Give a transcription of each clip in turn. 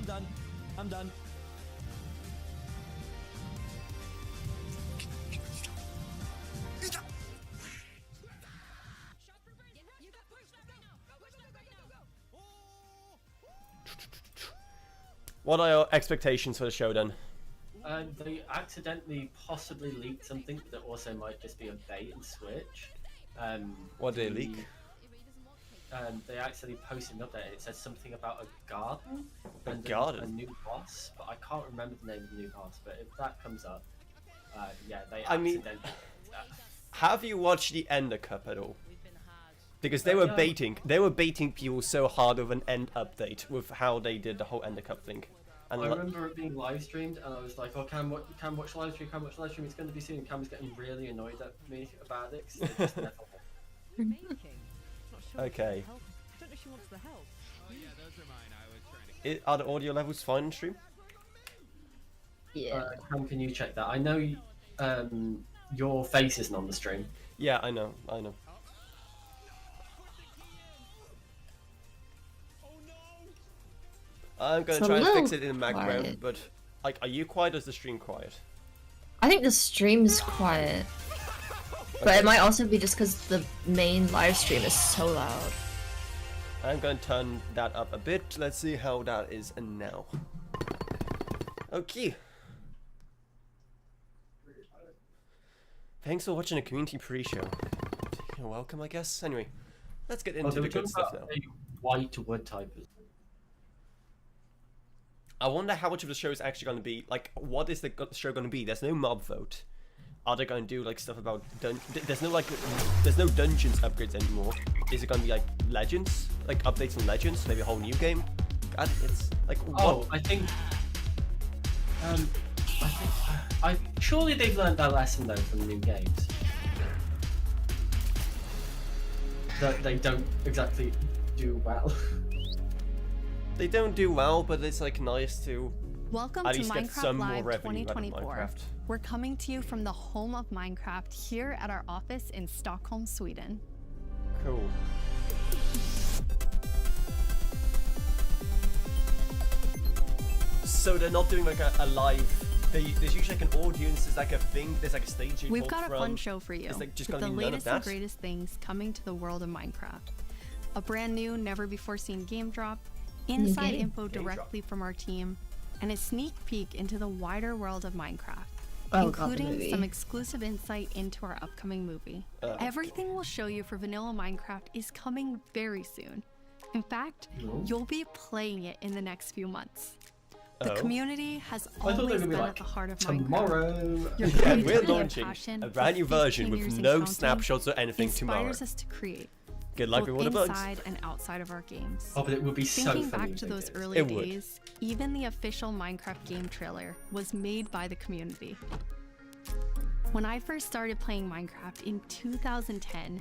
I'm done. I'm done. What are your expectations for the show then? They accidentally possibly leaked something that also might just be a bait and switch. What did they leak? They actually posted an update. It says something about a garden and a new boss, but I can't remember the name of the new boss. But if that comes up, yeah, they accidentally. Have you watched the Ender Cup at all? Because they were baiting people so hard with an end update with how they did the whole Ender Cup thing. And I remember it being live streamed, and I was like, "Oh, Cam watch live stream. Cam watch live stream. It's going to be soon." Cam was getting really annoyed at me about it. 'Cause it just never happened. Okay. I don't know if she wants the help. Oh yeah, those are mine. I was trying to. Are the audio levels fine on stream? Yeah. Cam, can you check that? I know your face isn't on the stream. Yeah, I know. I know. I'm gonna try and fix it in the background, but like, are you quiet or is the stream quiet? I think the stream's quiet. But it might also be just because the main live stream is so loud. I'm going to turn that up a bit. Let's see how that is now. Okay. Thanks for watching the community pre-show. You're welcome, I guess. Anyway, let's get into the good stuff now. White wood typers. I wonder how much of the show is actually going to be, like, what is the show going to be? There's no mob vote. Are they going to do, like, stuff about, there's no dungeons upgrades anymore. Is it going to be, like, legends? Like, updates on legends? Maybe a whole new game? God, it's, like, what? Oh, surely they've learned their lesson, though, from the new games. That they don't exactly do well. They don't do well, but it's like nice to Welcome at to least get some Minecraft more Live revenue out of 2024. Minecraft. We're coming to you from the home of Minecraft here at our office in Stockholm, Sweden. Cool. So they're not doing like a live. There's usually like an audience. There's like a thing. There's like a stage. We've got a fun show for you. It's like just with gonna the be none of latest that. and greatest things coming to the world of Minecraft. A brand new, never before seen game drop, inside info directly from our team, and a sneak peek into the wider world of Minecraft, including some exclusive insight into our upcoming movie. Everything we'll show you for vanilla Minecraft is coming very soon. In fact, you'll be playing it in the next few months. The community has always been at the heart of Minecraft. Yeah, we're launching a brand new version with no snapshots or anything tomorrow. Inspires us to create. Good luck with all the bugs. Inside and outside of our games. Oh, but it would be so funny. Thinking back to those early days, even the official Minecraft game trailer was made by the community. When I first started playing Minecraft in 2010,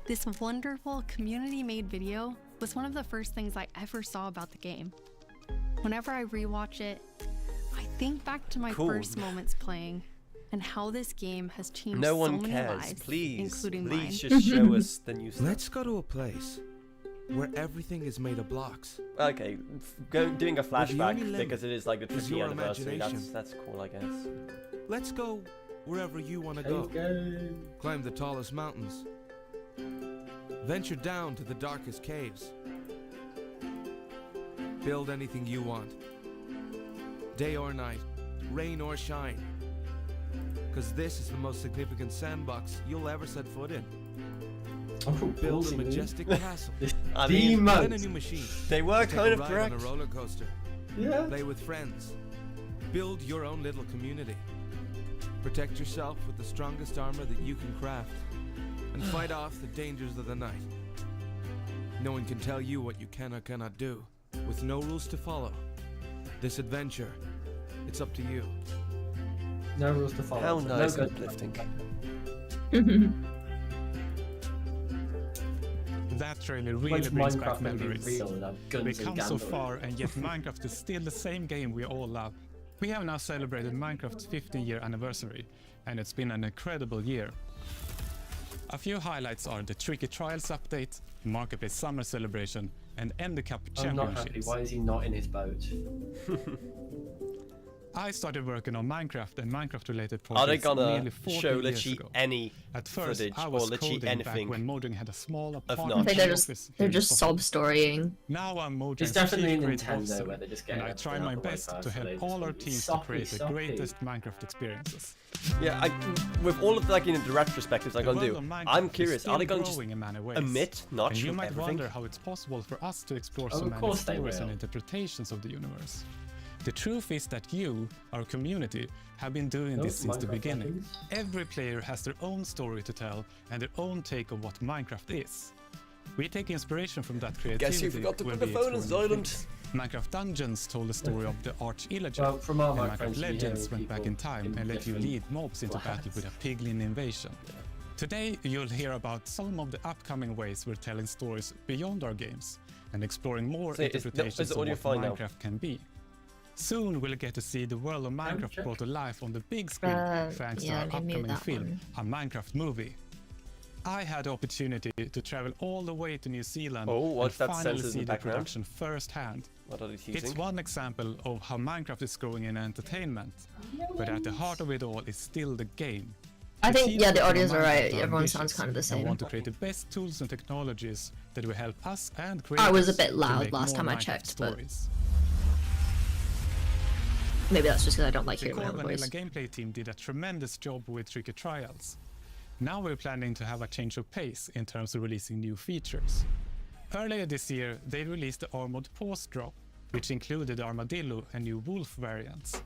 this wonderful community-made video was one of the first things I ever saw about the game. Whenever I rewatch it, I think back to my first moments playing and how this game has changed so many lives, including mine. Please just show us the new stuff. Let's go to a place where everything is made of blocks. Okay, doing a flashback because it is like the 50th anniversary. That's cool, I guess. Let's go wherever you want to go. Climb the tallest mountains. Venture down to the darkest caves. Build anything you want. Day or night, rain or shine. Because this is the most significant sandbox you'll ever set foot in. Build a majestic castle. I mean, then a new machine. They were kind of ride correct. on a roller coaster. Yeah. Play with friends. Build your own little community. Protect yourself with the strongest armor that you can craft. And fight off the dangers of the night. No one can tell you what you can or cannot do. With no rules to follow. This adventure, it's up to you. No rules to follow. How nice and uplifting. That trailer really brings back memories. We've come so far, and yet Minecraft is still the same game we all love. We have now celebrated Minecraft's 15-year anniversary, and it's been an incredible year. A few highlights are the Tricky Trials update, Marketplace Summer Celebration, and Ender Cup I'm not happy. championships. Why is he not in his boat? I started working on Minecraft and Minecraft-related Are they projects gonna nearly 40 show years Litchi ago. any At first, footage I or was Litchi coding anything back when Mojang had a small of apartment. Notch? I think office they're here in just Stockholm. sob storying. Now I'm Mojang's It's definitely chief creative Nintendo officer, where they're just and getting I try my best to help all our teams to create the greatest Minecraft experiences. Yeah, with all of like, you know, the retrospectives I'm The gonna do, world of Minecraft I'm is curious, are they still gonna just growing in many ways. omit Notch And you from might everything? wonder how it's possible for us to explore Oh, so of many course they stories and will. interpretations of the universe. The truth is that you, our community, have been doing this since the Minecraft beginning. weapons. Every player has their own story to tell and their own take on what Minecraft is. We take inspiration from that creativity. Guess you forgot to when put the we phone on explore new silent. things. Minecraft Dungeons told the story of the Arch-Illager, Well, from all my and friends, Minecraft we hear Legends went back in people time in and let you different lead mobs into battle with a piglin invasion. Today, you'll hear about some of the upcoming ways we're telling stories beyond our games and exploring more So is interpretations the of audio what fine now? Minecraft can be. Soon, we'll get to see the world of Minecraft check. brought to life on the big screen thanks to yeah, our they made upcoming that film, one. a Minecraft movie. I had the opportunity to travel all the way to New Zealand Oh, and what's that finally sensors in see the the background? production firsthand. What are they It's teasing? one example of how Minecraft is growing in entertainment, but at the heart of it all is still the game. I The think, team yeah, the working on audios are right. Minecraft Everyone ambitious sounds kind of the and same. want to create the best tools and technologies that will help us and I creators was a bit to loud make last more time I Minecraft checked, but stories. maybe that's just because I don't like The hearing my core own Vanilla voice. gameplay team did a tremendous job with Tricky Trials. Now we're planning to have a change of pace in terms of releasing new features. Earlier this year, they released the Armored Pause drop, which included the Armadillo and new Wolf variants.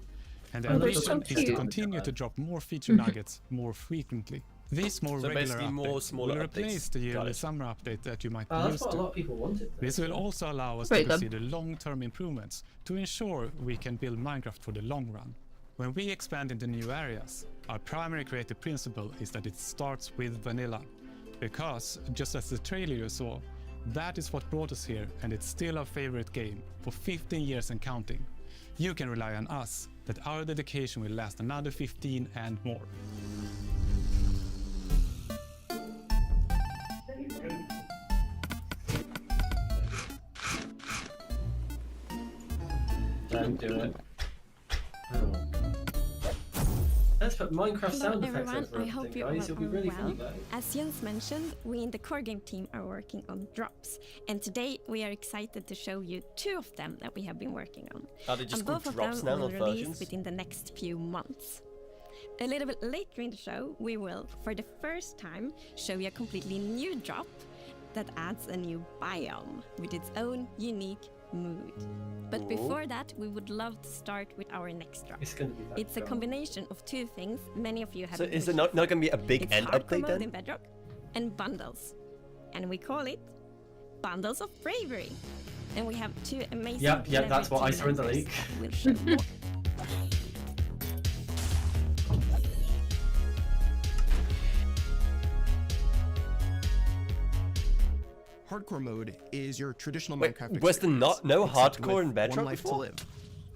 And the Oh, they're ambition so is to cute. continue to drop more feature nuggets more frequently. These more So regular basically more updates smaller will replace updates. the Got yearly it. summer update that you might be That's used what a to. lot of people wanted. though. This will also allow us Very to good. consider long-term improvements to ensure we can build Minecraft for the long run. When we expand into new areas, our primary creative principle is that it starts with vanilla. Because, just as the trailer you saw, that is what brought us here, and it's still our favorite game for 15 years and counting. You can rely on us that our dedication will last another 15 and more. Don't do it. Oh. Let's put Minecraft sound Hello effects everyone, over I hope everything, you guys. all It'll be are really well. funny, guys. As Jens mentioned, we in the core game team are working on drops, and today we are excited to show you 2 of them that we have been working on. Are they just And called both of drops them now, will not release versions? within the next few months. A little bit later in the show, we will, for the first time, show you a completely new drop that adds a new biome with its own unique mood. But before that, we would love to start with our next drop. It's gonna be that It's a drop. combination of 2 things many of you have So been is there wishing not going to be a big it's end hardcore update mode in then? Bedrock and bundles, and we call it Bundles of Bravery. And we have 2 amazing. Yep, that's what I team saw in the members leak. that will show more. Hardcore mode is your traditional Wait, Minecraft was there experience, no except hardcore with in Bedrock one life before? to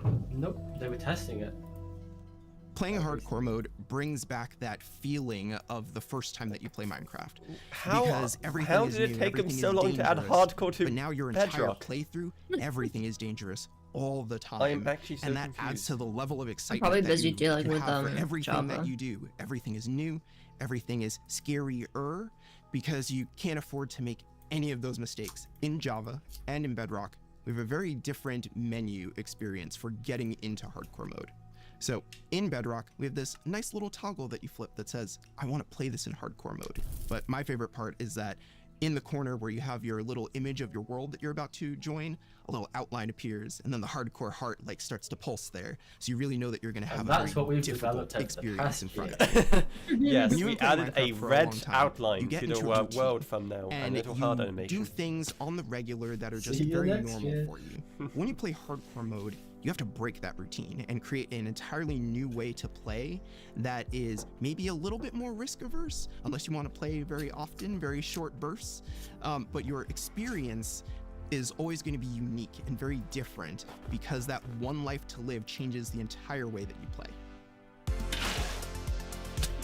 live. Nope, they were testing it. Playing hardcore mode brings back that feeling of the first time that you play Minecraft. How- because everything how is did it new, take 'em everything so is long to add dangerous, hardcore to but now your entire Bedrock? playthrough, everything is dangerous all the time. I am actually so and that adds confused. to the level of excitement probably that busy you dealing with, have for everything Java. that you do. Everything is new, everything is scarier, because you can't afford to make any of those mistakes. In Java and in Bedrock, we have a very different menu experience for getting into hardcore mode. So in Bedrock, we have this nice little toggle that you flip that says, I want to play this in hardcore mode. But my favorite part is that in the corner where you have your little image of your world that you're about to join, a little outline appears, and then the hardcore heart like starts to pulse there. So you really know that you're going to have And a that's very what we've difficult developed over the experience past in front year. of you. Yes, When you we play added a Minecraft for a red long time, outline you get to the into a routine, world thumbnail and and little you heart do animation. things on the regular that are just See you very next normal year. for you. When you play hardcore mode, you have to break that routine and create an entirely new way to play that is maybe a little bit more risk averse, unless you want to play very often, very short bursts. But your experience is always going to be unique and very different because that one life to live changes the entire way that you play.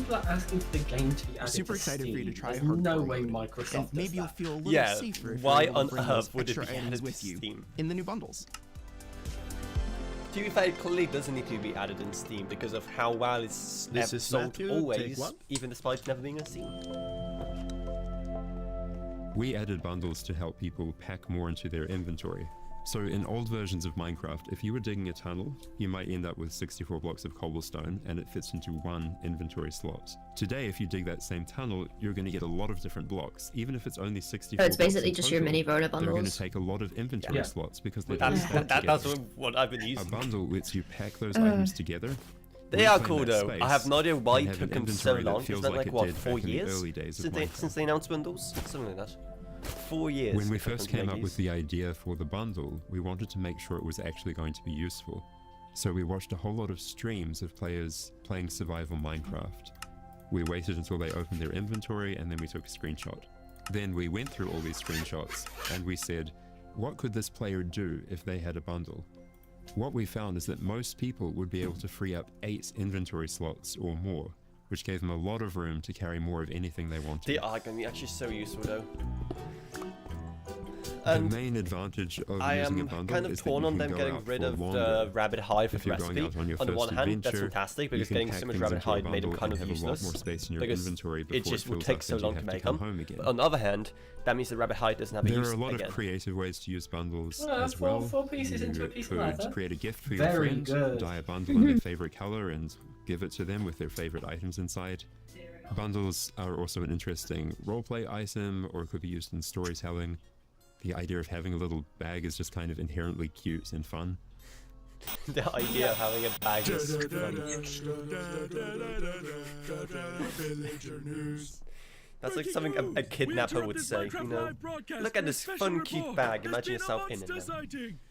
people are asking for the game to be added Super to excited Steam. for you to try There's hardcore no way mode, Microsoft and does maybe you'll that. feel a little Yeah, safer if why you're able on to bring earth those would it extra be items added with to you Steam? in the new bundles. To be fair, it clearly doesn't need to be added in Steam because of how well it's This is sold Matthew, always, take one. even despite never being on Steam. We added bundles to help people pack more into their inventory. So in old versions of Minecraft, if you were digging a tunnel, you might end up with 64 blocks of cobblestone and it fits into one inventory slot. Today, if you dig that same tunnel, you're going to get a lot of different blocks, even if it's only 64 So it's basically blocks in just your total, mini Rhoda they're going to bundles. take a lot of inventory Yeah. slots because they That's, don't stack that's together. what I've been A using. bundle lets you pack those items together. They are reclaim cool that though. I space, have no idea why and it have took an them so inventory that long. feels It's been like like it what, did 4 back in the years early days of since Minecraft. they announced bundles? Something like that. 4 years. When we it took first them to came make up with these. the idea for the bundle, we wanted to make sure it was actually going to be useful. So we watched a whole lot of streams of players playing survival Minecraft. We waited until they opened their inventory and then we took a screenshot. Then we went through all these screenshots and we said, what could this player do if they had a bundle? What we found is that most people would be able to free up 8 inventory slots or more, which gave them a lot of room to carry more of anything they wanted. They are going to be actually so useful though. The And main advantage of I using a am bundle kind of is that torn you on can them go getting out rid for of longer. the rabbit hide If for you're the going recipe. out on your On the first one hand, that's adventure, fantastic you because can getting pack so much things rabbit into your hide made them bundle kind and of have a lot more useless space in your because inventory it before just would fills take up so and you long to have make come them. home again. But on the other hand, that means the rabbit hide doesn't have a There use are a lot again. of creative ways to use bundles Well, as four- well. four pieces you into a piece of could leather. create a gift for your Very friend, good. dye a bundle in their favorite color and give it to them with their favorite items inside. Bundles are also an interesting roleplay item, or it could be used in storytelling. The idea of having a little bag is just kind of inherently cute and fun. The idea of having a bag is fun. That's like something a kidnapper would say, you know. Look at this fun, cute bag. Imagine yourself in it. Now.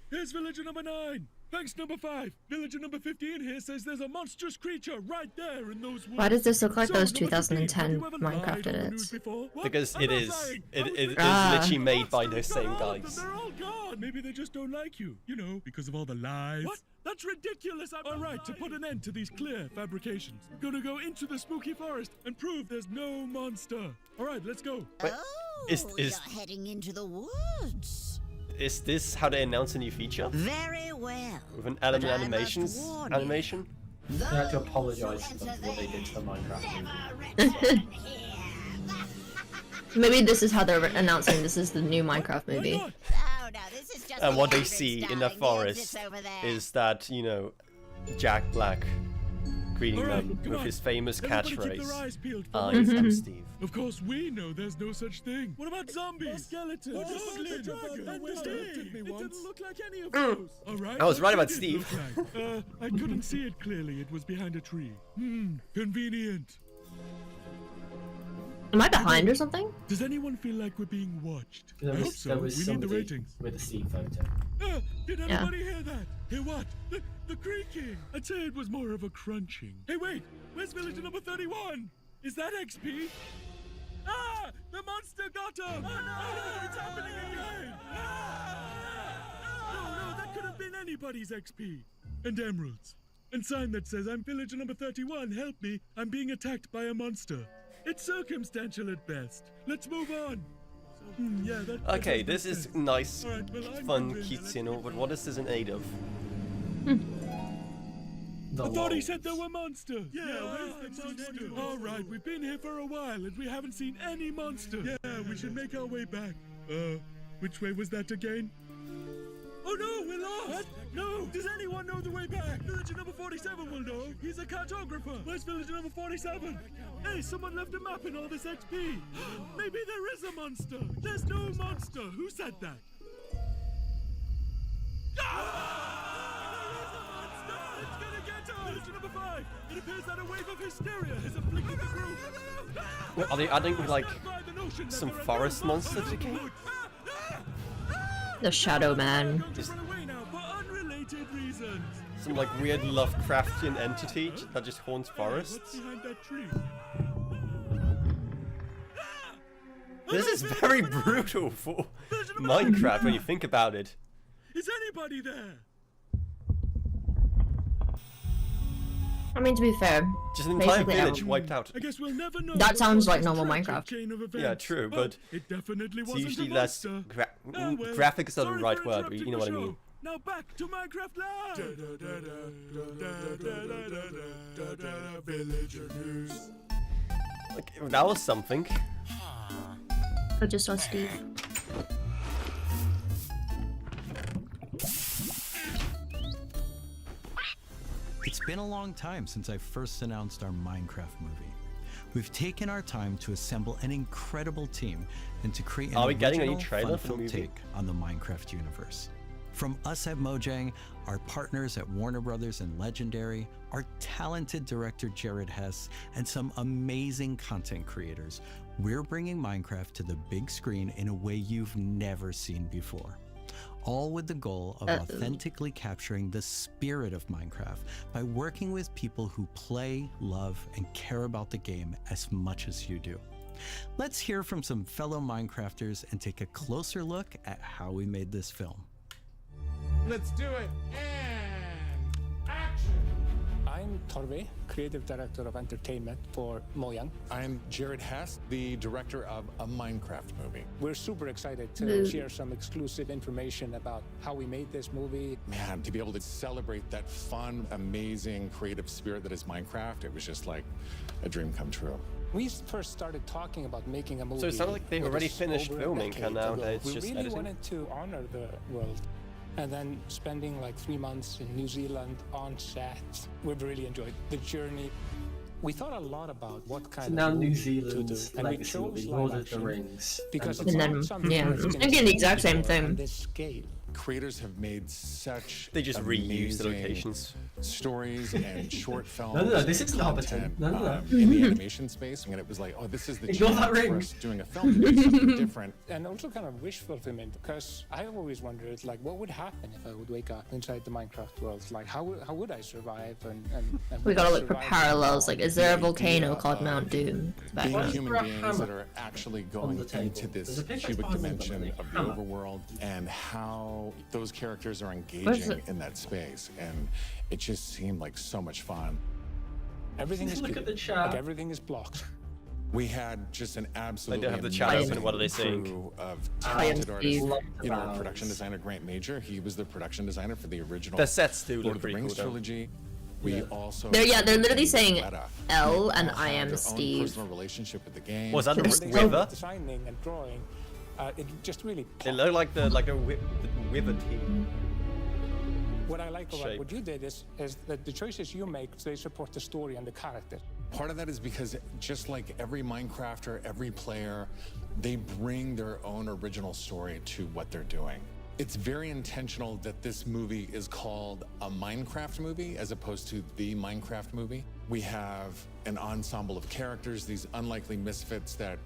Here's villager number 9. Thanks, number 5. Villager number 15 here says there's a monstrous creature right there in those woods. Why does this look like So, those number 15, 2010 have you ever Minecraft lied on the edits? news before? What? Because I'm it not is. lying. It I was is Ah. literally made by those monsters same are out, guys. They're all gone. Maybe they just don't like you. You know, because of all the lies. What? That's ridiculous. All right, to put an end to these clear fabrications, I'm gonna go into the spooky forest and prove there's no monster. All right, let's go. Wait, is you're heading into the woods. is this how they announce a new feature? Very well. With an But element I must animations warn you. animation? They had to apologise for what they did to the Minecraft movie. Maybe this is how they're announcing this is the new Minecraft movie. Oh, no, this is just And the what they entrance, see in the darling. forest The exit's over there. is that, you know, Jack Black greeting All right, them come with on. his famous Everybody keep their catchphrase. eyes peeled for I me. am Steve. Of course, we know there's no such thing. What about zombies? Skeletons? A dragon? And the Steve? It didn't look like any of those. All right. I was right what about did it Steve. look like? I couldn't see it clearly. It was behind a tree. Convenient. Am I behind or something? Does anyone feel like we're being watched? There I hope was, so. there was We need the somebody ratings. with a Steve photo. Did anybody hear that? Hear what? The creaking. I'd say it was more of a crunching. Hey, wait! Where's villager number 31? Is that XP? Ah! The monster got him! Oh no! It's happening again! No, that could have been anybody's XP. And emeralds. And sign that says, I'm villager number 31, help me, I'm being attacked by a monster. It's circumstantial at best. Let's move on. Yeah, that Okay, does this make is sense. nice, All right, well, I'm fun, convinced. cutesy and all, but what is this in aid of? I thought he said there were monsters. Yeah, where's the monster? All right, we've been here for a while and we haven't seen any monster. Yeah, we should make our way back. Which way was that again? Oh no, we're lost! What? No! Does anyone know the way back? Villager number 47 will know. He's a cartographer. Where's villager number 47? Hey, someone left a map in all this XP. Maybe there is a monster. There's no monster. Who said that? It's gonna get us! Villager number 5! It appears that a wave of hysteria has afflicted the group! What, are they adding like some forest monster to the game? The Shadow Man. Just Run away now for unrelated reasons! some like weird Lovecraftian entity that just haunts What's forests? behind that tree? This is very brutal for Minecraft when you think about it. Is anybody there? I mean, to be fair, just an entire village wiped out. I guess we'll never know. That sounds like normal Minecraft. Yeah, true, but it definitely it's wasn't usually a less monster. graphic is not the Sorry right for word, but you know what I mean. Now back to Minecraft Live. Villager news. Like, that was something. I just saw Steve. It's been a long time since I first announced our Minecraft movie. We've taken our time to assemble an incredible team and to create an original, fun-filled take on the Minecraft universe. From us at Mojang, our partners at Warner Brothers and Legendary, our talented director Jared Hess, and some amazing content creators, we're bringing Minecraft to the big screen in a way you've never seen before. All with the goal of authentically capturing the spirit of Minecraft by working with people who play, love, and care about the game as much as you do. Let's hear from some fellow Minecrafters and take a closer look at how we made this film. Let's do it, and action! I'm Torve, Creative Director of Entertainment for Mojang. I'm Jared Hess, the director of a Minecraft movie. We're super excited to share some exclusive information about how we made this movie. Man, to be able to celebrate that fun, amazing, creative spirit that is Minecraft, it was just like a dream come true. We first started talking about making a movie. So it sounds like they've already finished filming, and now it's just editing. We really wanted to honor the world. And then spending like 3 months in New Zealand on set, we've really enjoyed the journey. We thought a lot about what kind now of New movie to do, Zealand's and we legacy will chose be live Lord of action the Rings. because And it's then, not something yeah, that's I'm been thinking the exact seen same before on thing. this scale. Creators have made such They just reuse the amazing locations. Stories and short films. No, this and isn't Hobbiton. content, No. in the animation space, and it was like, oh, this is the Ignore chance that ring. for us doing a film to do something different. And also kind of wish fulfillment, because I've always wondered, like, what would happen if I would wake up inside the Minecraft world? Like, how would I survive? And We gotta look for survive parallels. Like, is there a volcano called Mount Doom? Being human beings that are actually going into this cubic dimension of the overworld, and how those characters are engaging in that space, and it just seemed like so much fun. Everything is Look at the like, chat. everything is blocked. We had just an absolutely have the chat amazing open. What are they saying? crew of talented artists. Steve. You know, our production designer Grant Major, he was the production designer for the original The sets do Lord look of the pretty Rings cool, though. trilogy. We also They're literally saying Letta. L and All I have am their own Steve. personal relationship with the game. Was that a There's river? Designing and drawing, it just really It popped. looked like the river team. What I like about shape. what you did is that the choices you make, they support the story and the character. Part of that is because just like every Minecrafter, every player, they bring their own original story to what they're doing. It's very intentional that this movie is called a Minecraft movie as opposed to the Minecraft movie. We have an ensemble of characters, these unlikely misfits that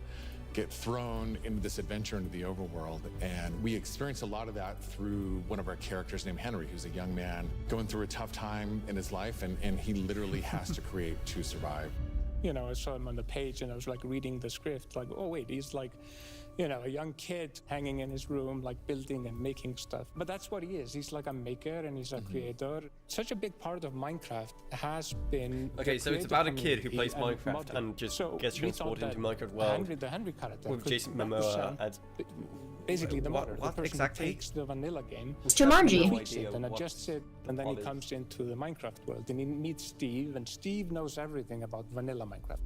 get thrown into this adventure into the overworld, and we experience a lot of that through one of our characters named Henry, who's a young man going through a tough time in his life, and he literally has to create to survive. You know, I saw him on the page and I was like reading the script, like, oh wait, he's like, you know, a young kid hanging in his room, like building and making stuff. But that's what he is. He's like a maker and he's a creator. Such a big part of Minecraft has been. Okay, so it's about a kid who plays Minecraft and just gets transported into Minecraft world The Henry character with Jason represent Momoa as basically the what- mother, what the person exactly? who takes the vanilla game, Jumanji. tweaks it and adjusts it, and then he comes into the Minecraft world and he meets Steve, and Steve knows everything about vanilla Minecraft.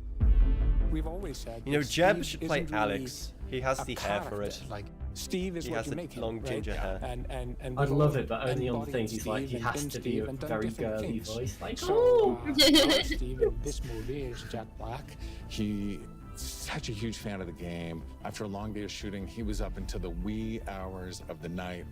We've always said, You know, Steve Jeb should play isn't really Alex. He has a the hair for it. character. Like Steve is He what has you the make him, long right? ginger hair. And I'd we've love it, but only on the embodied thing. He's like, he Steve and has been to be Steve a and done very different girly things. voice. Like, So, our Steve in this movie is Jack Black. He's such a huge fan of the game. After a long day of shooting, he was up until the wee hours of the night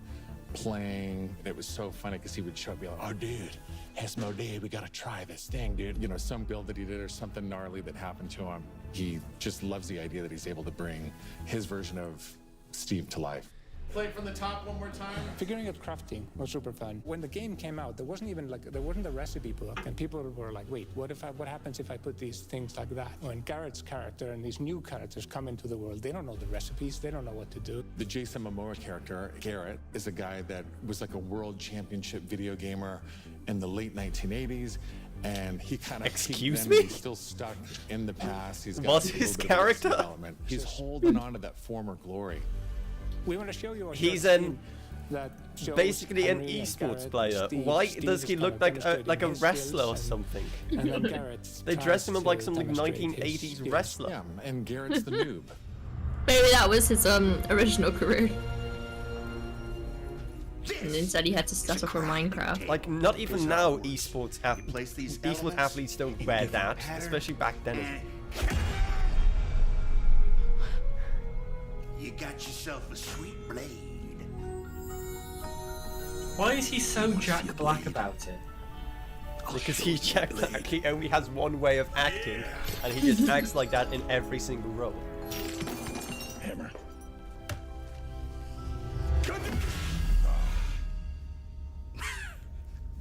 playing. It was so funny because he would show up and be like, oh, dude, Hesmo Day, we gotta try this thing, dude. You know, some build that he did or something gnarly that happened to him. He just loves the idea that he's able to bring his version of Steve to life. Play it from the top one more time. Figuring out crafting was super fun. When the game came out, there wasn't a recipe book, and people were like, "Wait, what happens if I put these things like that?" When Garrett's character and these new characters come into the world, they don't know the recipes, they don't know what to do. The Jason Momoa character, Garrett, is a guy that was like a world championship video gamer in the late 1980s. and he kind of Excuse me? He's still stuck in the past. He's got What's a little his bit of character? development. He's holding on to that former glory. We want to show you. He's basically an esports player. Why does he look like a wrestler or something? They dress him up like some 1980s wrestler. Yeah, and Garrett's the noob. Maybe that was his original career. And instead he had to settle for Minecraft. Like, not even now esports athletes don't wear that, especially back then. You got yourself a sweet blade. Why is he so Jack Black about it? Because he only has one way of acting, and he just acts like that in every single role. Hammer.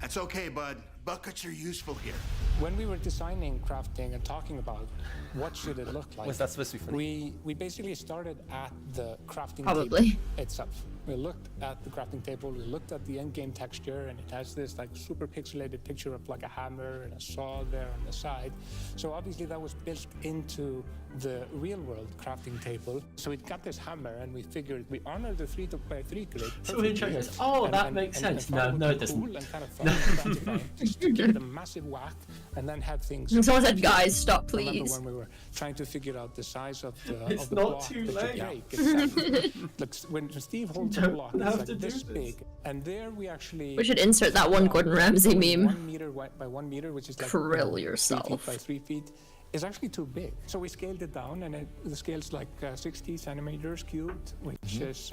That's okay, bud. Buckets are useful here. When we were designing crafting and talking about what should it look like, Was that supposed to be funny? we basically started at the crafting Probably. table itself. We looked at the crafting table, we looked at the end-game texture, and it has this like super pixelated picture of like a hammer and a saw there on the side. So obviously that was built into the real-world crafting table. So it got this hammer, and we figured we honor the 3x3 grid. So when Jack goes, oh, that makes sense. No, it doesn't. Cool and kind of fun and gratifying, just to give it a massive whack and then have things. Someone said, "Guys, stop, please." Remember when we were trying to figure out the size of the It's of the not block too that you late. break? Exactly. Look, when Steve holds a don't block, have it's to like do this this. big, and there we actually. We should insert that one Gordon Ramsay meme. 1 meter by 1 meter, which is like Krill 3 yourself. feet by 3 feet, is actually too big. So we scaled it down, and the scale's like 60 centimeters cubed, which is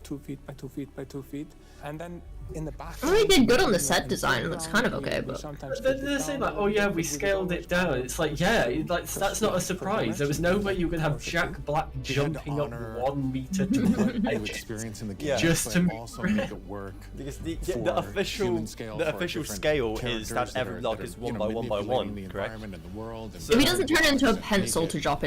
2 feet by 2 feet by 2 feet, and then in the back. Well, we did good on the set design. It looks kind of okay, but. They're saying like, oh yeah, we scaled it down. It's like, yeah, that's not a surprise. There was no way you could have Jack Black jumping up 1 meter to the edge. Experience in the game, Just to also make it work. Because the official scale is that every block is 1 by 1 by 1, correct? If he doesn't turn it into a pencil to jump,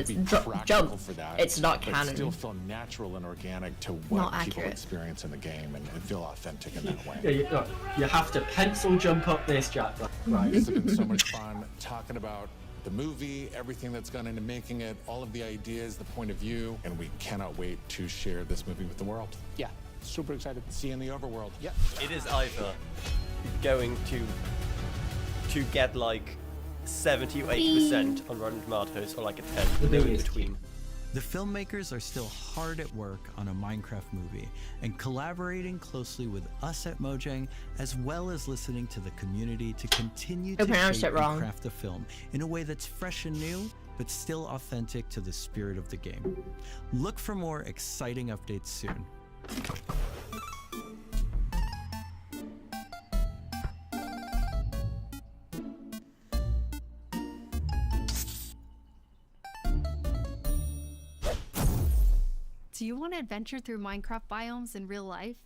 jump. It's not But canon. still feel natural and organic to Not what people accurate. experience in the game and feel authentic in that way. Yeah, you have to pencil jump up this, Jack Black. Right. It's been so much fun talking about the movie, everything that's gone into making it, all of the ideas, the point of view, and we cannot wait to share this movie with the world. Yeah, super excited. See you in the overworld. Yeah. It is either going to get like 70 or 80% on Rotten Tomatoes, or like a 10, no in between. The filmmakers are still hard at work on a Minecraft movie and collaborating closely with us at Mojang, as well as listening to the community to continue to pronounced shape it wrong. and craft the film in a way that's fresh and new, but still authentic to the spirit of the game. Look for more exciting updates soon. Do you want to adventure through Minecraft biomes in real life?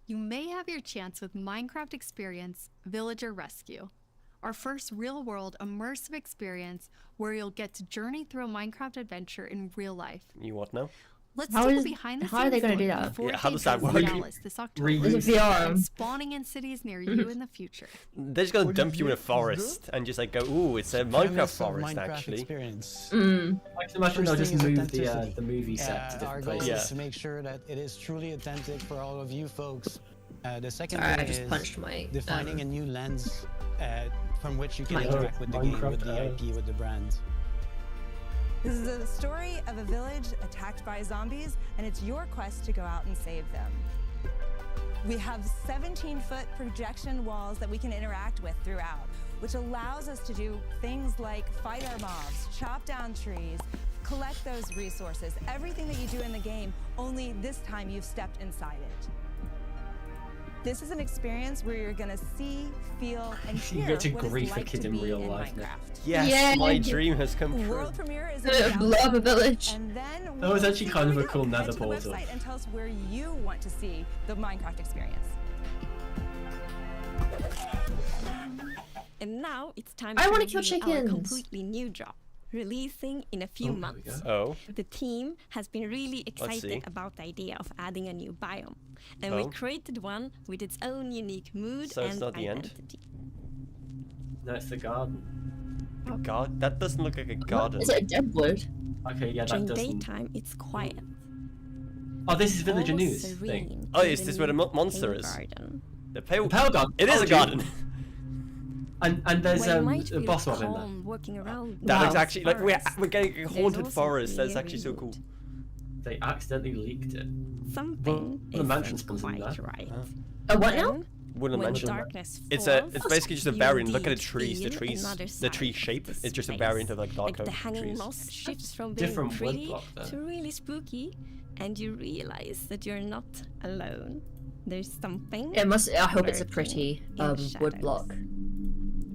You may have your chance with Minecraft Experience Villager Rescue, our first real-world immersive experience where you'll get to journey through a Minecraft adventure in real life. You what now? Let's How take a is- behind-the-scenes how are they gonna look do that? before Yeah, how they does that come work? to Dallas this October, With VR. and spawning in cities near you in the future. They're just gonna dump you in a forest and just like go, ooh, it's a Minecraft forest actually. Experience. I can imagine they'll First just thing is move authenticity. the movie set to Our different goal places. is to make sure that it is truly authentic for all of you folks. The second Sorry, I thing just is punched my, defining a new lens from which you can my- interact with the game, with the Minecraft, IP, with the brand. This is the story of a village attacked by zombies, and it's your quest to go out and save them. We have 17-foot projection walls that we can interact with throughout, which allows us to do things like fight our mobs, chop down trees, collect those resources, everything that you do in the game, only this time you've stepped inside it. This is an experience where you're gonna see, feel, and You hear get to what it's grief a like kid to in be real in life now. Minecraft. Yes, Yeah. my dream has come true. World premiere is in Love a village. and then That was actually kind of a cool head nether to the portal. website and tell us where you want to see the Minecraft experience. And now it's time I to wanna kill reveal our chickens. completely new drop, releasing in a few months. Oh. The team has been really see. excited about the idea of adding a new biome, and we Oh. created one with its own unique mood So it's and not the end? identity. No, it's the garden. A garden? That doesn't look like a garden. Is it a dead wood? Okay, yeah, During that doesn't. daytime, it's quiet. Oh, this is Villager All News serene thing. Oh, in is the this where the new monster pale is? garden. The pale garden. It is a garden. And there's Where you a might feel boss mob in there. calm walking around. That in looks the actually like we're forest. getting a There's haunted also forest. That's eerie actually so cool. mood. They accidentally leaked it. Something the mansion isn't spawns in quite there. right. A what now? Then, Wooden when mansion. darkness It's falls, basically just a you variant. Look at the indeed trees. The feel trees. another The tree side shape. of It's just a space. variant of like dark Like the oak hanging trees. moss shifts from being Different wood pretty block then. to really spooky, and you realize that you're not alone. There's something. It must. I hope it's a lurking pretty in the wood shadows. block.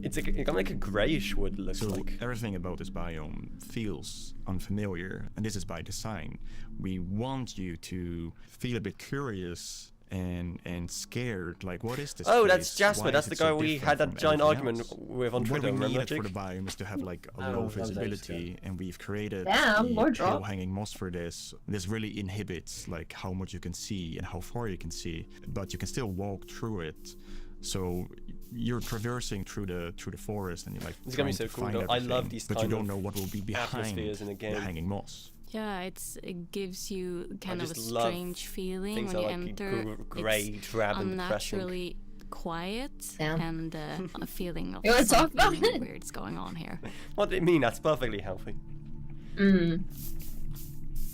It's got like a greyish wood. It looks So like. everything about this biome feels unfamiliar, and this is by design. We want you to feel a bit curious and scared. Like, what is this? Oh, place? that's Jasper. Why That's is the it so guy we different had that from giant everything argument else? with on What Twitter. we Remember, needed Jake? for the biome is to have like a Oh, low that was ages visibility, and we've created Damn, the more drop. low-hanging moss for this. This really inhibits like how much you can see and how far you can see, but you can still walk through it. So you're traversing through the forest, and you're like It's gonna be trying so to cool, find though. I love everything, these but you kind don't of know what will be behind atmospheres in a game. the hanging moss. Yeah, it gives you kind of a just love strange feeling things when you that are, like, enter. grey, It's drab, and depressing. unnaturally quiet Damn. and a feeling of You wanna talk about something it? weird's going on here. What do you mean? That's perfectly healthy.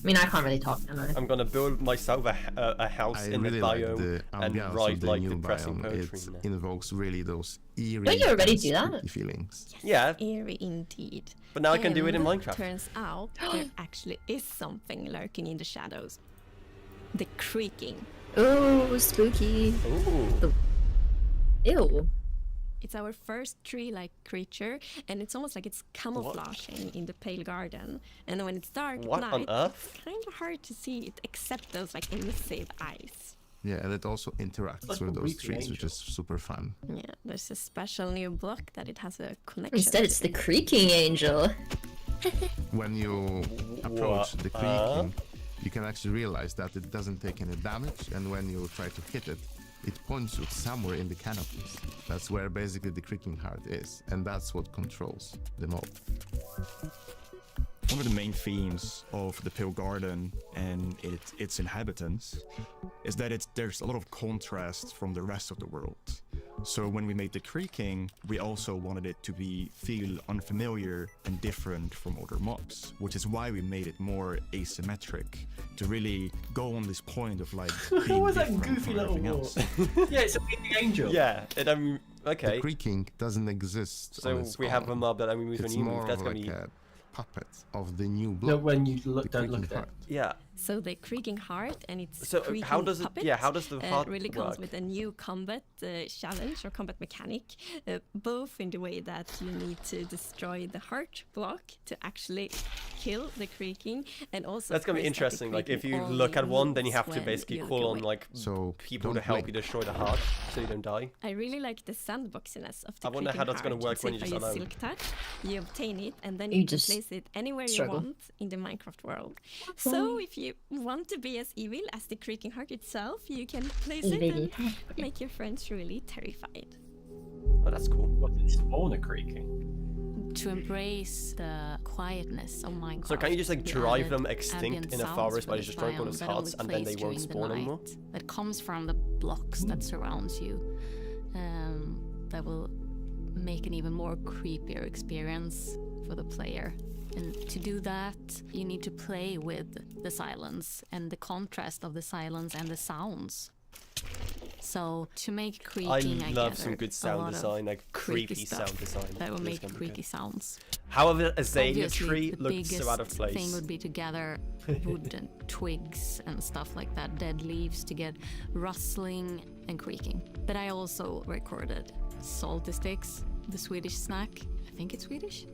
I mean, I can't really talk, can I? I'm gonna build myself a house in really the like biome the and ambiance write of the like new depressing biome. poetry. It in there. invokes really those eerie, Don't you already and do that? spooky feelings. Yeah, Eerie indeed. but now I can do it in And Minecraft. Turns out there actually is something lurking in the shadows. The creaking. Ooh, spooky. Ooh. Ew. It's our first tree-like creature, and it's almost like it's camouflaging in the pale garden. And when it's dark What at on night, earth? it's kind of hard to see it except those like elusive eyes. Yeah, and it also interacts like with a those weeping trees, which angel. is super fun. Yeah, there's a special new block that it has a connection. Instead, it's the creaking angel. When you approach the creaking, you can actually realize that it doesn't take any damage, and when you try to hit it, it points you somewhere in the canopies. That's where basically the creaking heart is, and that's what controls the mob. One of the main themes of the Pale Garden and its inhabitants is that there's a lot of contrast from the rest of the world. So when we made the creaking, we also wanted it to feel unfamiliar and different from other mobs, which is why we made it more asymmetric, to really go on this point of like What being was that different goofy from little everything walk? else. Yeah, it's a weeping angel. Yeah, okay. The creaking doesn't exist. So on its we have own. a mob that moves when It's you more move. That's of gonna like be a puppet of the new No, block. when you the don't look creaking at it. heart. yeah. So the creaking heart and its So creaking how does it? puppet, Yeah, how does the heart really comes work? with a new combat challenge or combat mechanic, both in the way that you need to destroy the heart block to actually kill the creaking, and also That's gonna be place that the interesting. Like if creaking you only look at one, then you moves have to when basically you call look on away. like So people to don't help blink. you destroy the heart so you don't die. I really like the sandboxiness of the I wonder how creaking that's gonna heart. work when you It's just a alone. silk touch, you obtain it, and then You you can just place it anywhere struggle. you want in the Minecraft world. So if you want to be as evil as the creaking heart itself, you can place it Evil. and make your friends really terrified. Oh, that's cool. What did it spawn a creaking? To embrace the quietness of Minecraft. So can you just like the drive added them extinct ambient in a sounds forest for by this destroying all biome those that only hearts and then they plays won't during the spawn anymore? night, that comes from the blocks that surrounds you, that will make an even more creepier experience for the player. And to do that, you need to play with the silence and the contrast of the silence and the sounds. So to make creaking, I love some gathered good a sound lot of design, like creepy stuff sound design. that will It's make gonna be creaky good. sounds. However, a azalea Obviously, tree the looks so out of biggest place. thing would be to gather wood and twigs and stuff like that, dead leaves, to get rustling and creaking. But I also recorded salty sticks, the Swedish snack. I think it's Swedish.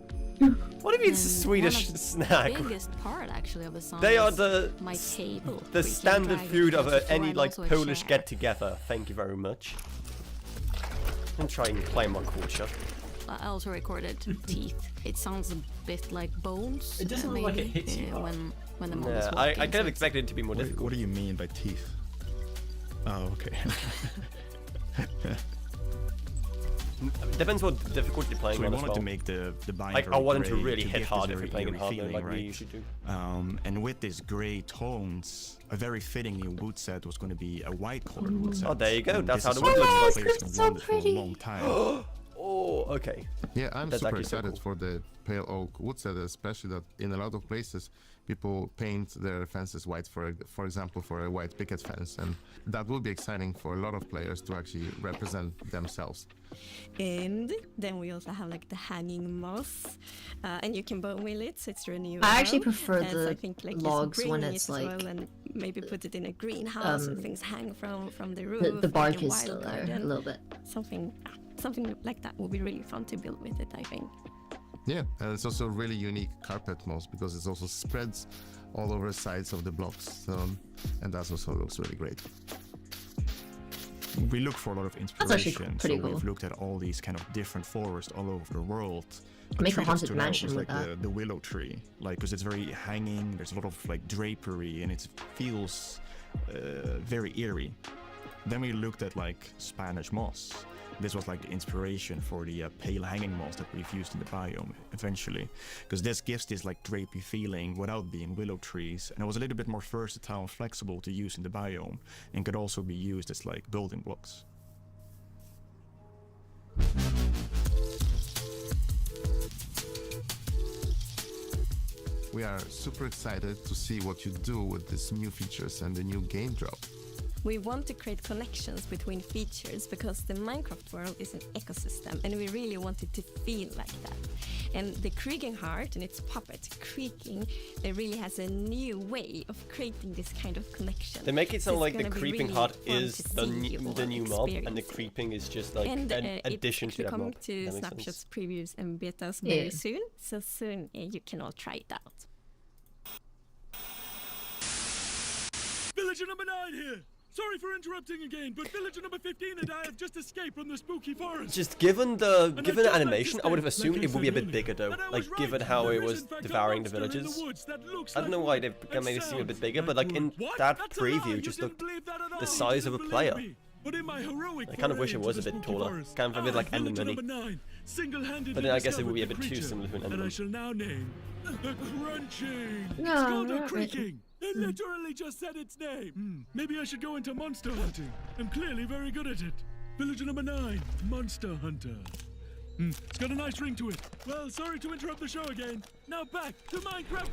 What do you mean it's a And Swedish one of snack? The biggest part actually of the song. They are is the my table. the creaking, standard dragging food of things, any and like also a Polish chair. get together. Thank you very much. I'm trying to play my culture. I also recorded teeth. It sounds a bit like bones. It doesn't look like it maybe, hits you hard. when the mob is Yeah, walking. I kind so of it's- expected it to be more difficult. What do you mean by teeth? Oh, okay. Depends what difficulty you're playing so we on as wanted well. to make the biome like, very I want them to gray really hit give hard this if you're very playing in eerie hard mode, feeling, like we right? usually do. And with these gray tones, a very fitting new wood set was going to be a white colored wood set. Oh, there you go. And That's this how is the wood something looks that like. players have wanted for a long time. Oh, okay. Yeah, I'm That's super actually so excited for the pale oak wood set, especially that in a lot of places people paint their fences white, for example, for a white picket fence, and that will be exciting for a lot of players to actually represent themselves. And then we also have like the hanging moss, and you can bone wheel it, so it's renewable. I actually prefer And the I think, like, logs just when greening it's it as like well, and maybe put it in a greenhouse and things hang from the roof. the like bark a is wild still there a garden. little bit. Something like that would be really fun to build with it, I think. Yeah, and it's also a really unique carpet moss because it also spreads all over the sides of the blocks, and that also looks really great. We look for a lot of That's actually inspiration, pretty so cool. we've looked at all these kind of different forests all over the world. Make a tree that haunted stood out mansion was, with like that. the willow tree, like because it's very hanging. There's a lot of like drapery, and it feels very eerie. Then we looked at like Spanish moss. This was like the inspiration for the pale hanging moss that we've used in the biome eventually, because this gives this like drapey feeling without being willow trees, and it was a little bit more versatile and flexible to use in the biome, and could also be used as like building blocks. We are super excited to see what you do with these new features and the new game drop. We want to create connections between features because the Minecraft world is an ecosystem and we really want it to feel like that. And the creaking heart and its puppet creaking, it really has a new way of creating this kind of connection. They make it sound It's like the gonna be creeping really heart fun is to the see you all new mob, and the experience it. creeping is just like And an addition it's to that coming mob. to That makes snapshots, sense. previews, and betas Yeah. very soon. So soon you can all try it out. Villager number 9 here. Sorry for interrupting again, but villager number 15 and I have just escaped from the spooky forest. Just given the animation, I would have assumed like I it would be a said bit bigger though. And I Like was given right. how There it is, was in fact, a devouring the monster in the villages. woods that looks I don't like know why wood they and made it seem a bit sounds bigger, but like like in wood. What? that That's a lie. preview, You it just didn't looked believe that at all. the You size of a didn't player. believe me. But in my heroic I kind of wish foray it was a into the bit spooky taller, forest, kind of a bit like villager Enderman-y. number 9 single-handedly But then I guess it would be a discovered bit the too similar to an creature that I Enderman. shall now name the crunching. No, It's called a not creaking. It literally just said its name. Maybe I should go into monster hunting. I'm clearly very good at it. Villager number 9, Monster Hunter. It's got a nice ring to it. Well, sorry to interrupt the show again. Now back to Minecraft.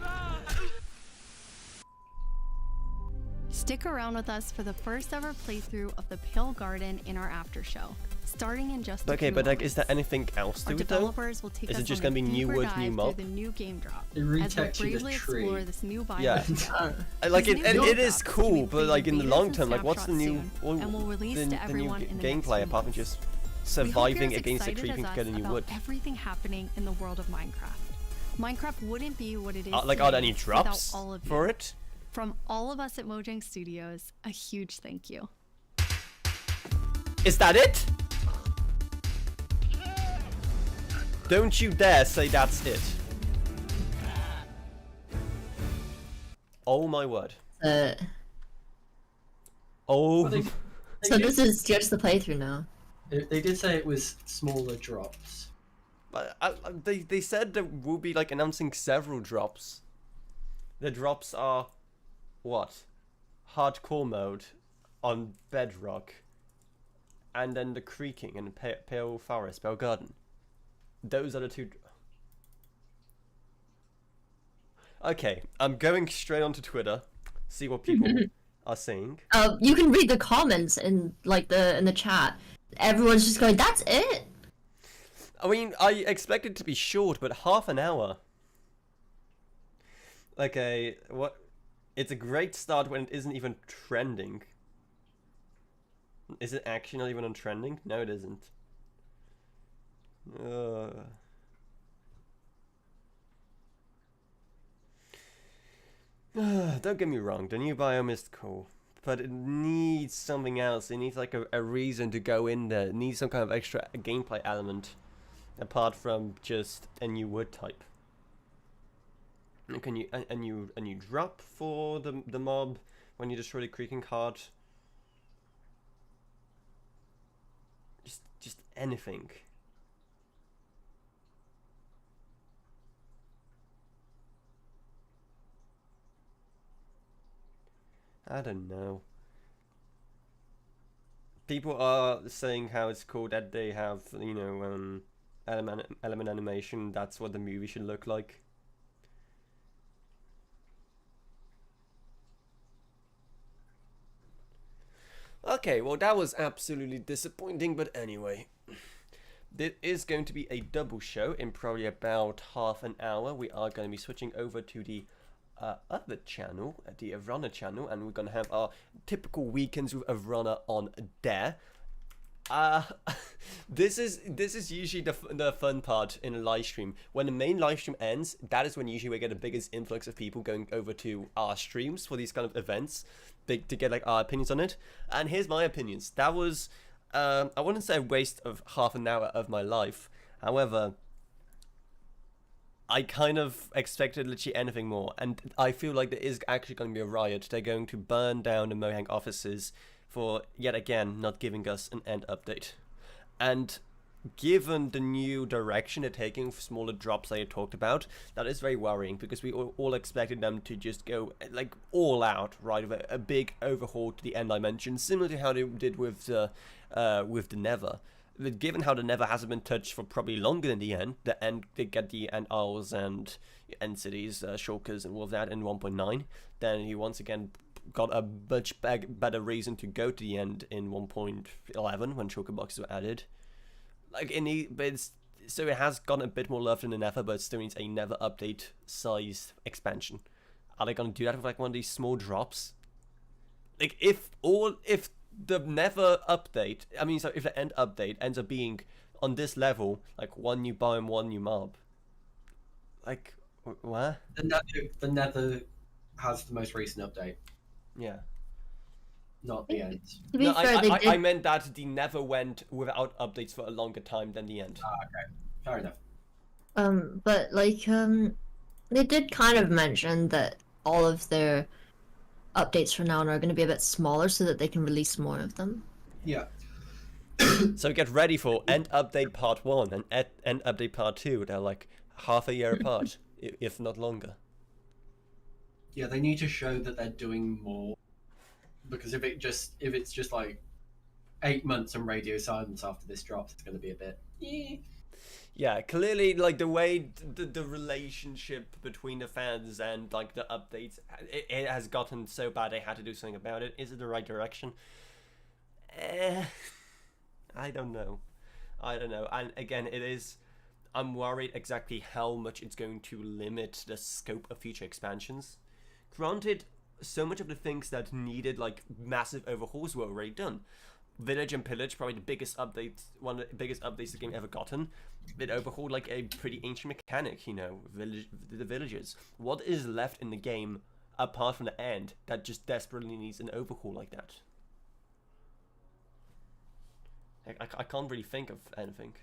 Stick around with us for the first ever playthrough of the Pale Garden in our after show, starting in just a Okay, few but like, moments. is there anything else Our to it though? developers will take Is us it just on gonna a be new deeper wood, dive new through mob? the new game drop It as we retextured a bravely tree. explore this new biome. Yeah. Like it is cool, but like in the long term, like what's the new, and will release to the new everyone in the next gameplay few apart from just We hope surviving you're as against the excited creeping as to get a us new about wood? everything happening in the world of Minecraft. Minecraft wouldn't be what it is Like, are there any today drops without all of you. for it? From all of us at Mojang Studios, a huge thank you. Is that it? Don't you dare say that's it. Oh my word. Oh. Well, So this is just the playthrough now. They did say it was smaller drops. But they said that we'll be like announcing several drops. The drops are what? Hardcore mode on Bedrock, and then the creaking and Pale Forest, Pale Garden. Those are the two. Okay, I'm going straight onto Twitter, see what people are saying. You can read the comments in like in the chat. Everyone's just going, "That's it." I mean, I expect it to be short, but half an hour. Okay, what? It's a great start when it isn't even trending. Is it actually not even on trending? No, it isn't. Don't get me wrong, the new biome is cool, but it needs something else. It needs like a reason to go in there. It needs some kind of extra gameplay element, apart from just a new wood type. Can you a new drop for the mob when you destroy the creaking cart? Just anything. I don't know. People are saying how it's cool that they have, you know, element animation. That's what the movie should look like. Okay, well that was absolutely disappointing, but anyway. This is going to be a double show in probably about half an hour. We are going to be switching over to the other channel, the Avrana channel, and we're going to have our typical weekends with Avrana on there. This is usually the fun part in a live stream. When the main live stream ends, that is when usually we get the biggest influx of people going over to our streams for these kind of events, to get like our opinions on it. And here's my opinions. That was I wouldn't say a waste of half an hour of my life. However, I kind of expected literally anything more, and I feel like there is actually going to be a riot. They're going to burn down the Mohang offices for, yet again, not giving us an end update. And given the new direction they're taking for smaller drops that you talked about, that is very worrying, because we all expected them to just go like all out, right, with a big overhaul to the end dimension, similar to how they did with the Nether. But given how the Nether hasn't been touched for probably longer than the end, they get the End Isles and End Cities, Shulkers and all of that in 1.9, then you once again got a much better reason to go to the end in 1.11 when Shulker boxes were added. Like so it has gotten a bit more love than the Nether, but it still needs a Nether update sized expansion. Are they gonna do that with like one of these small drops? Like if the Nether update, if the end update ends up being on this level, like one new biome, one new mob, like what? The Nether has the most recent update. Yeah. Not the end. No, I meant that the Nether went without updates for a longer time than the end. Okay, fair enough. But like they did kind of mention that all of their updates from now on are going to be a bit smaller so that they can release more of them. Yeah. So get ready for End Update Part 1 and End Update Part 2. They're like half a year apart, if not longer. Yeah, they need to show that they're doing more. Because if it's just like 8 months and radio silence after this drops, it's going to be a bit. Yeah, clearly, like the way the relationship between the fans and like the updates, it has gotten so bad they had to do something about it. Is it the right direction? I don't know. And again, I'm worried exactly how much it's going to limit the scope of future expansions. Granted, so much of the things that needed like massive overhauls were already done. Village and Pillage, probably the biggest update, one of the biggest updates the game ever gotten. It overhauled like a pretty ancient mechanic, you know, the villages. What is left in the game apart from the end that just desperately needs an overhaul like that? I can't really think of anything.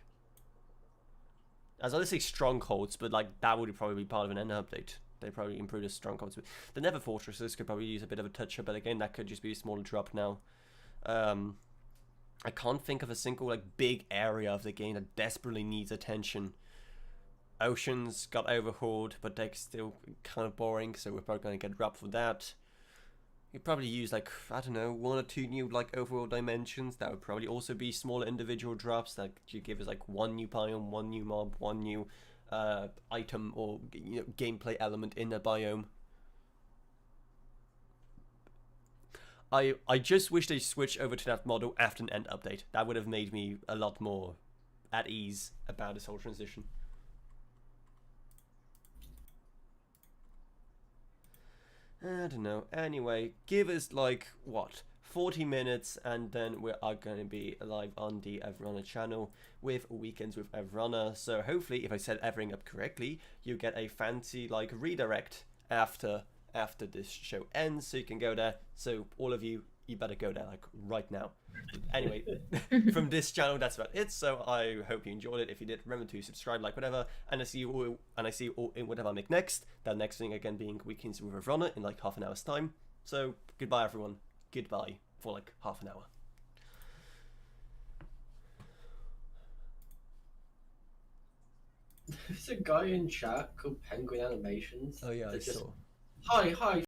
As I say strongholds, but like that would probably be part of an end update. They probably improve the strongholds. The Nether Fortresses could probably use a bit of a touch-up, but again, that could just be a smaller drop now. I can't think of a single like big area of the game that desperately needs attention. Oceans got overhauled, but they're still kind of boring, so we're probably going to get dropped for that. You'd probably use like, I don't know, 1 or 2 new like overall dimensions. That would probably also be smaller individual drops that you give us like 1 new biome, 1 new mob, 1 new item or gameplay element in a biome. I just wish they switched over to that model after an end update. That would have made me a lot more at ease about this whole transition. I don't know. Anyway, give us like, what, 40 minutes and then we are going to be live on the Avrana channel with Weekends with Avrana. So hopefully, if I set everything up correctly, you get a fancy like redirect after this show ends, so you can go there. So all of you better go there like right now. Anyway, from this channel, that's about it. So I hope you enjoyed it. If you did, remember to subscribe, like, whatever. And I see you all in whatever I make next. That next thing again being Weekends with Avrana in like half an hour's time. So goodbye, everyone. Goodbye for like half an hour. There's a guy in chat called Penguin Animations. Oh yeah, I saw. Hi.